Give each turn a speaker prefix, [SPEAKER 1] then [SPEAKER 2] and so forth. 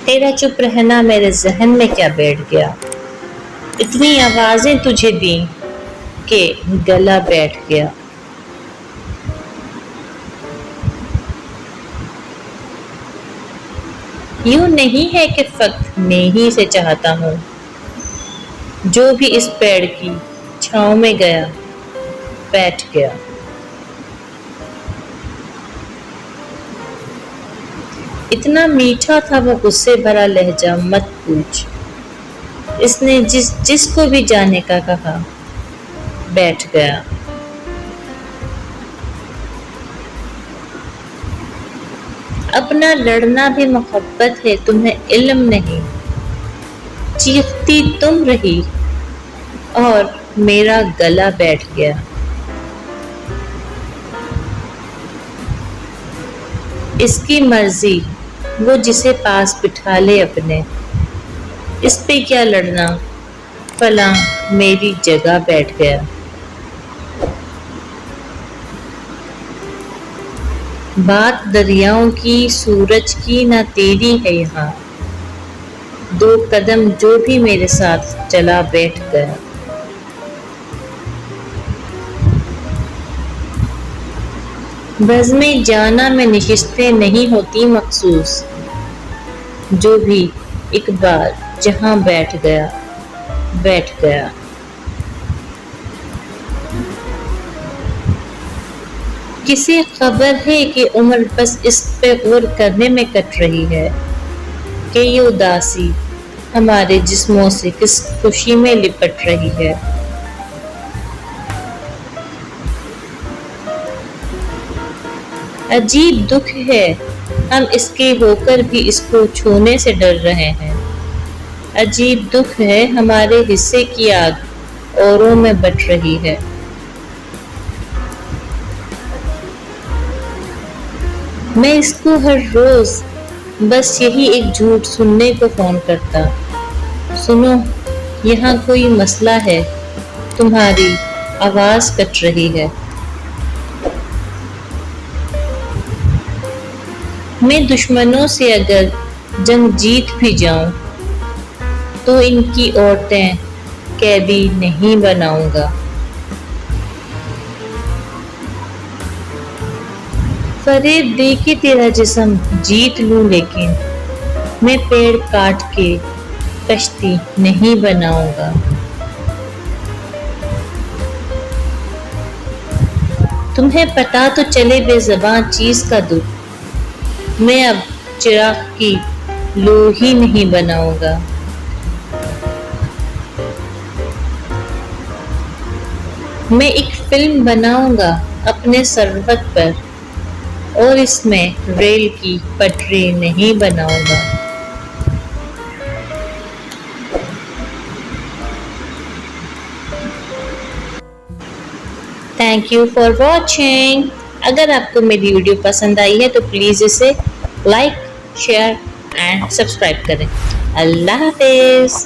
[SPEAKER 1] तेरा चुप रहना मेरे जहन में क्या बैठ गया। इतनी आवाजें तुझे दी कि गला बैठ गया। यूं नहीं है कि फक्त मैं ही से चाहता हूँ। जो भी इस पेड़ की छांव में गया बैठ गया। इतना मीठा था वो गुस्से भरा लहजा, मत पूछ। इसने जिसको भी जाने का कहा बैठ गया। अपना लड़ना भी मोहब्बत है, तुम्हें इल्म नहीं। चीखती तुम रही और मेरा गला बैठ गया। इसकी मर्जी, वो जिसे पास बिठा ले अपने। इस पे क्या लड़ना, फलां मेरी जगह बैठ गया। बात दरियाओं की, सूरज की ना तेरी है यहाँ। दो कदम जो भी मेरे साथ चला बैठ गया। बज़्म जाना में नशिस्तें नहीं होती मखसूस। जो भी एक बार जहाँ बैठ गया बैठ गया। किसे खबर है कि उम्र बस इस पे गौर करने में कट रही है कि ये उदासी हमारे जिस्मों से किस खुशी में लिपट रही है। अजीब दुख है, हम इसके होकर भी इसको छूने से डर रहे हैं। अजीब दुख है, हमारे हिस्से की आग औरों में बट रही है। मैं इसको हर रोज बस यही एक झूठ सुनने को फोन करता। सुनो, यहाँ कोई मसला है, तुम्हारी आवाज कट रही है। मैं दुश्मनों से अगर जंग जीत भी जाऊं तो इनकी औरतें कैदी नहीं बनाऊंगा। फरेब दे के तेरा जिस्म जीत लूं, लेकिन मैं पेड़ काट के कश्ती नहीं बनाऊंगा। तुम्हें पता तो चले बेज़बान चीज का दुख। मैं अब चिराग की लो ही नहीं बनाऊंगा। मैं एक फिल्म बनाऊंगा अपने सरहद पर और इसमें रेल की पटरी नहीं बनाऊंगा। Thank you for watching. अगर आपको मेरी वीडियो पसंद आई है तो प्लीज़ इसे लाइक, शेयर एंड सब्सक्राइब करें। अल्लाह हाफिज़।